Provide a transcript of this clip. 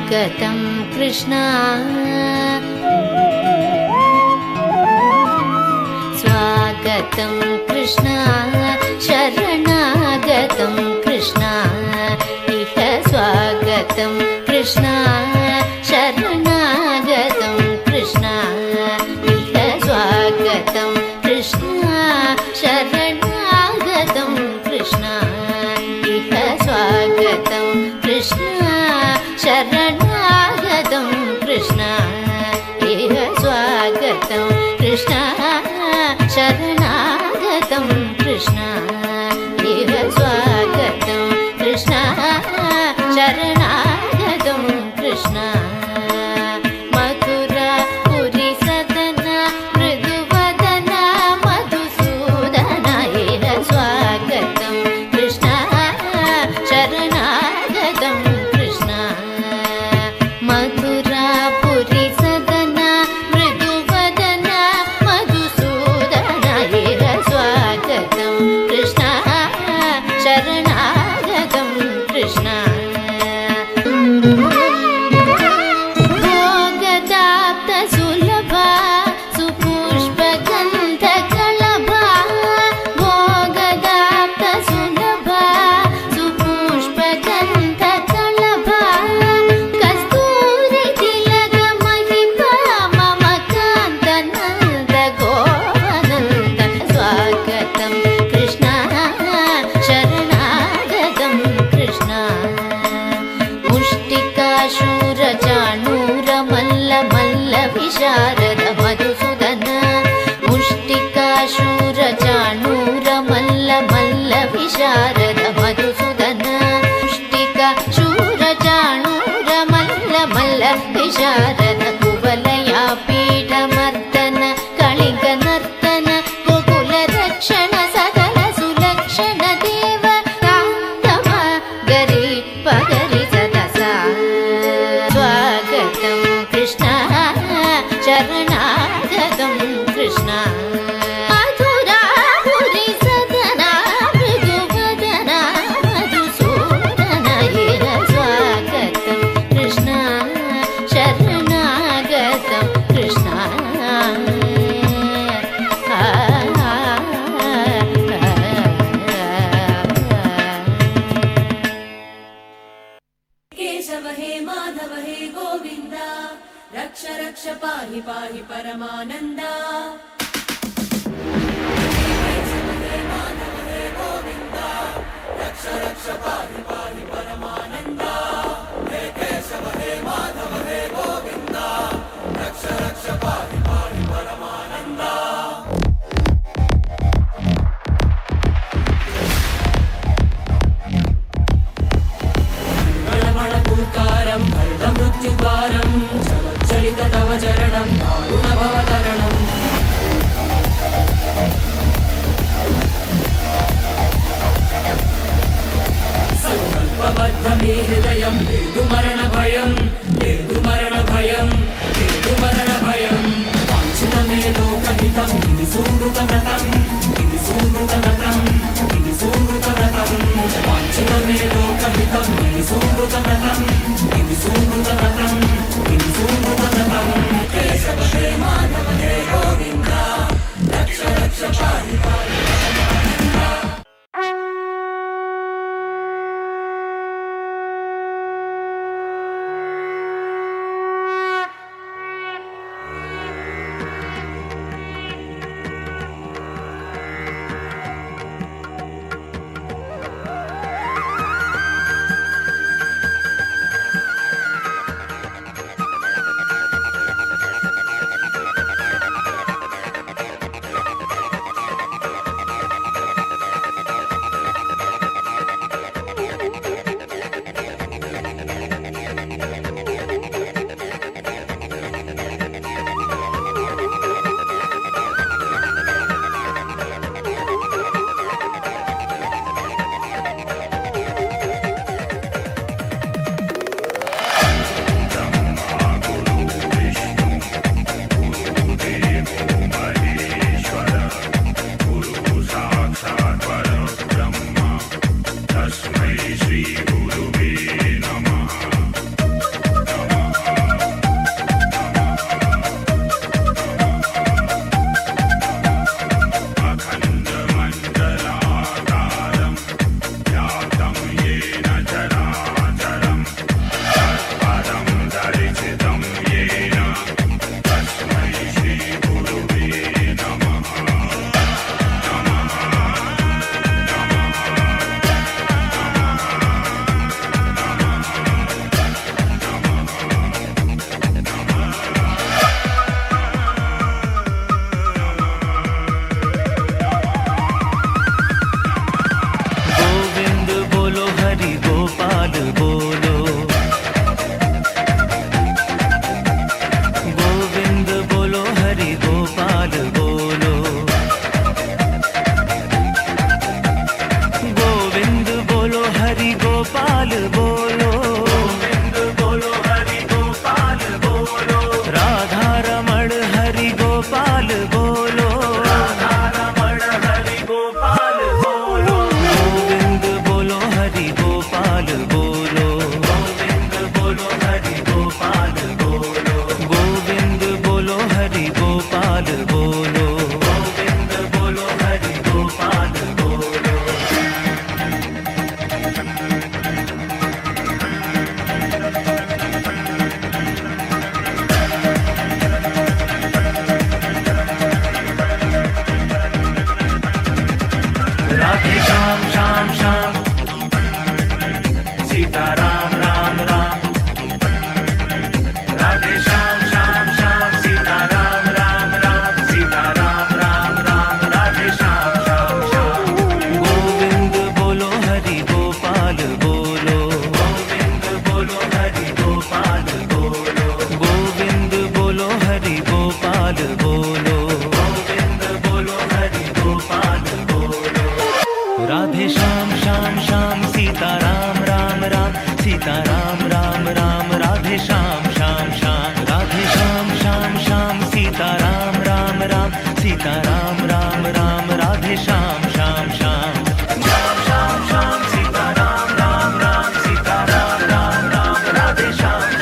स्वागतं कृष्ण स्वागतं कृष्ण शरणागतं कृष्ण इह स्वागतं कृष्ण शरणागतं कृष्ण इह स्वागतं कृष्ण शरणागतं कृष्ण इह स्वागतं कृष्ण शरणागतं कृष्ण इह स्वागतं कृष्ण शरणागतं कृष्ण इह स्वागतं कृष्ण शरणागतं कृष्ण मथुरा पुरी सदन मृदुवदन मधुसूदन इह स्वागतं कृष्ण शरणागतं कृष्ण मथुरा पुरी सदन मृदुवदन मधुसूदन इह स्वागतं कृष्ण शरणागतं कृष्ण भोगदाप्त सुलभा सुपुष्पगन्धकलभा भोगदाप्त सुलभा सुपुष्पगन्धकलभा कस्तूरि तिलक महिमा मम कान्तनन्द गोवनन्द स्वागतं कृष्ण शरणागतं कृष्ण मुष्टिकाशूर चाणूर मल्ल मल्ल विशारद मधुसूदन मुष्टिकाशूर चाणूर मल्ल मल्ल विशारद मधुसूदन मुष्टिकाशूर चाणूर मल्ल मल्ल विशारद कुवलया पीठमर्दन कलिंग नर्तन गोकुल रक्षण सकल सुलक्षण देव तांडव गरी पगरि सदसा स्वागतं कृष्ण शरणागतं कृष्ण मथुरा पुरी सदन मृदुवदन मधुसूदन इह स्वागतं कृष्ण शरणागतं कृष्ण केशव हे माधव हे गोविन्द रक्ष रक्ष पाहि पाहि परमानन्दा केशव हे माधव हे गोविन्द रक्ष रक्ष पाहि पाहि परमानन्दा हे केशव हे माधव हे गोविन्द रक्ष रक्ष पाहि पाहि परमानन्दा गणमणपूकारं भरतमृत्युद्वारं चलित तव चरणं दारुणभवतरणं संकल्पबद्ध मे हृदयं मरणभयं मरणभयं मरणभयं वाञ्छितमे लोकहितं सुहृतव्रतं सुहृतव्रतं सुहृतव्रतं वाञ्छितमे लोकहितं सुहृतव्रतं सुहृतव्रतं सुहृतव्रतं केशव हे माधव हे गोविन्द रक्ष रक्ष पाहि पाहि बोलो, गोविंद बोलो हरि गोपाल बोलो, राधा रमण हरि गोपाल बोलो, राधा रमण हरि गोपाल बोलो, गोविंद बोलो हरि गोपाल बोलो, गोविंद बोलो हरि गोपाल बोलो, गोविंद बोलो हरि गोपाल बोलो, गोविंद बोलो हरि गोपाल बोलो। राधे श्याम श्याम श्याम, सीता राम राम राम, राधे श्याम श्याम श्याम, सीता राम राम राम, सीता राम राम राम, राधे श्याम श्याम श्याम। गोविंद बोलो हरि गोपाल बोलो, गोविंद बोलो हरि गोपाल बोलो, गोविंद बोलो हरि गोपाल बोलो, गोविंद बोलो हरि गोपाल बोलो। राधे श्याम श्याम श्याम, सीता राम राम राम, सीता राम राम राम, राधे श्याम श्याम श्याम, राधे श्याम श्याम श्याम, सीता राम राम राम, सीता राम राम राम, राधे श्याम श्याम श्याम, श्याम श्याम श्याम, सीता राम राम राम, सीता राम राम राम, राधे श्याम